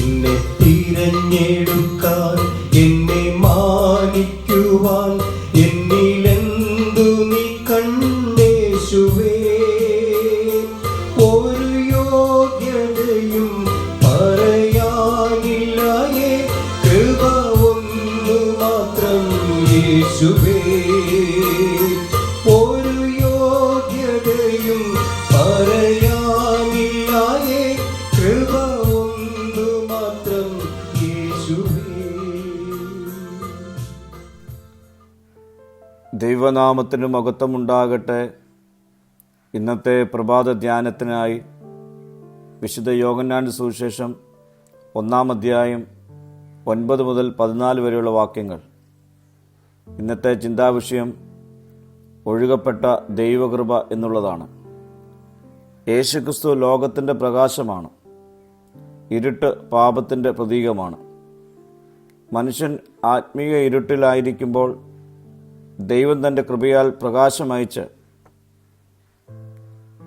എന്നെ തിരഞ്ഞെടുക്കാൻ, എന്നെ മാനിക്കുവാൻ എന്നിലെന്തു നീ കണ്ടേശുവേ. ഒരു യോഗ്യതയും പറയാനില്ലായേ, കൃപ ഒന്നു മാത്രം യേശുവേ. ഒരു യോഗ്യതയും പറയാനില്ലായേ, കൃപ ഒന്നു മാത്രം യേശുവേ. ദൈവനാമത്തിന് മഹത്വമുണ്ടാകട്ടെ. ഇന്നത്തെ പ്രഭാത ധ്യാനത്തിനായി വിശുദ്ധ യോഹന്നാന്റെ സുവിശേഷം 1-ാം അധ്യായം 9 മുതൽ 14 വരെയുള്ള വാക്യങ്ങൾ. ഇന്നത്തെ ചിന്താവിഷയം ഒഴുകപ്പെട്ട ദൈവകൃപ എന്നുള്ളതാണ്. യേശുക്രിസ്തു ലോകത്തിൻ്റെ പ്രകാശമാണ്. ഇരുട്ട് പാപത്തിൻ്റെ പ്രതീകമാണ്. മനുഷ്യൻ ആത്മീയ ഇരുട്ടിലായിരിക്കുമ്പോൾ ദൈവം തൻ്റെ കൃപയാൽ പ്രകാശമയച്ച്,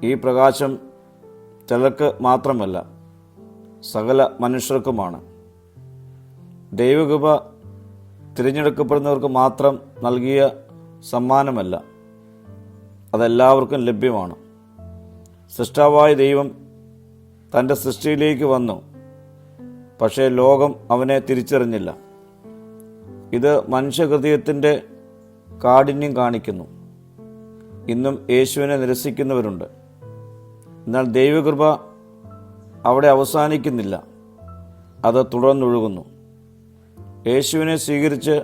ഈ പ്രകാശം ചിലർക്ക് മാത്രമല്ല, സകല മനുഷ്യർക്കുമാണ്. ദൈവകൃപ തിരഞ്ഞെടുക്കപ്പെടുന്നവർക്ക് മാത്രം നൽകിയ സമ്മാനമല്ല, അതെല്ലാവർക്കും ലഭ്യമാണ്. സൃഷ്ടാവായ ദൈവം തൻ്റെ സൃഷ്ടിയിലേക്ക് വന്നു, പക്ഷേ ലോകം അവനെ തിരിച്ചറിഞ്ഞില്ല. ഇത് മനുഷ്യഹൃദയത്തിൻ്റെ കാഠിന്യം കാണിക്കുന്നു. ഇന്നും യേശുവിനെ നിരസിക്കുന്നവരുണ്ട്. എന്നാൽ ദൈവകൃപ അവിടെ അവസാനിക്കുന്നില്ല, അത് തുടർന്നൊഴുകുന്നു. യേശുവിനെ സ്വീകരിച്ച്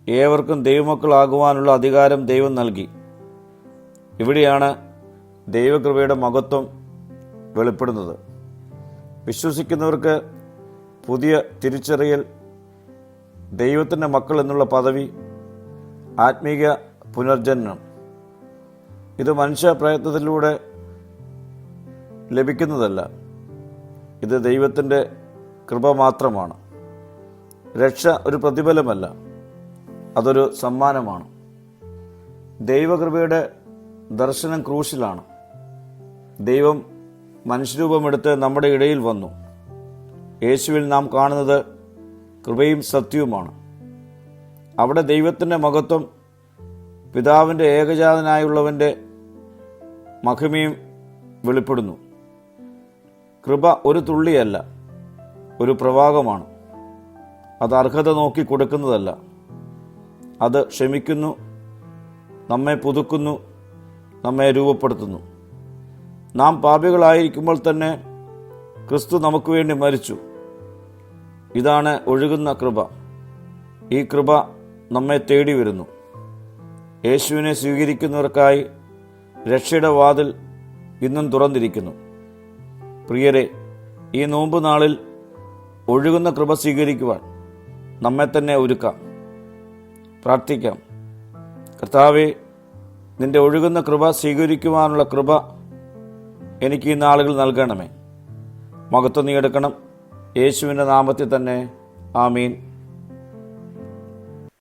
ഏവർക്കും ദൈവമക്കളാകുവാനുള്ള അധികാരം ദൈവം നൽകി. ഇവിടെയാണ് ദൈവകൃപയുടെ മഹത്വം വെളിപ്പെടുന്നത്. വിശ്വസിക്കുന്നവർക്ക് പുതിയ തിരിച്ചറിയൽ, ദൈവത്തിൻ്റെ മക്കൾ എന്നുള്ള പദവി, ആത്മീക പുനർജന്മം. ഇത് മനുഷ്യ പ്രയത്നത്തിലൂടെ ലഭിക്കുന്നതല്ല, ഇത് ദൈവത്തിൻ്റെ കൃപ മാത്രമാണ്. രക്ഷ ഒരു പ്രതിഫലമല്ല, അതൊരു സമ്മാനമാണ്. ദൈവകൃപയുടെ ദർശനം ക്രൂശിലാണ്. ദൈവം മനുഷ്യരൂപമെടുത്ത് നമ്മുടെ ഇടയിൽ വന്നു. യേശുവിൽ നാം കാണുന്നത് കൃപയും സത്യവുമാണ്. അവിടെ ദൈവത്തിൻ്റെ മഹത്വം, പിതാവിൻ്റെ ഏകജാതനായുള്ളവൻ്റെ മഹിമയും വെളിപ്പെടുന്നു. കൃപ ഒരു തുള്ളിയല്ല, ഒരു പ്രവാഹമാണ്. അത് അർഹത നോക്കി കൊടുക്കുന്നതല്ല. അത് ക്ഷമിക്കുന്നു, നമ്മെ പുതുക്കുന്നു, നമ്മെ രൂപപ്പെടുത്തുന്നു. നാം പാപികളായിരിക്കുമ്പോൾ തന്നെ ക്രിസ്തു നമുക്ക് വേണ്ടി മരിച്ചു. ഇതാണ് ഒഴുകുന്ന കൃപ. ഈ കൃപ നമ്മെ തേടി വരുന്നു. യേശുവിനെ സ്വീകരിക്കുന്നവർക്കായി രക്ഷയുടെ വാതിൽ ഇന്നും തുറന്നിരിക്കുന്നു. പ്രിയരെ, ഈ നോമ്പ് നാളിൽ ഒഴുകുന്ന കൃപ സ്വീകരിക്കുവാൻ നമ്മെ തന്നെ ഒരുക്കാം. പ്രാർത്ഥിക്കാം. കർത്താവേ, നിന്റെ ഒഴുകുന്ന കൃപ സ്വീകരിക്കുവാനുള്ള കൃപ എനിക്ക് ഈ നാളുകൾ നൽകണമേ. മഹത്വം നീ എടുക്കണം. യേശുവിൻ്റെ നാമത്തിൽ തന്നെ. ആമീൻ.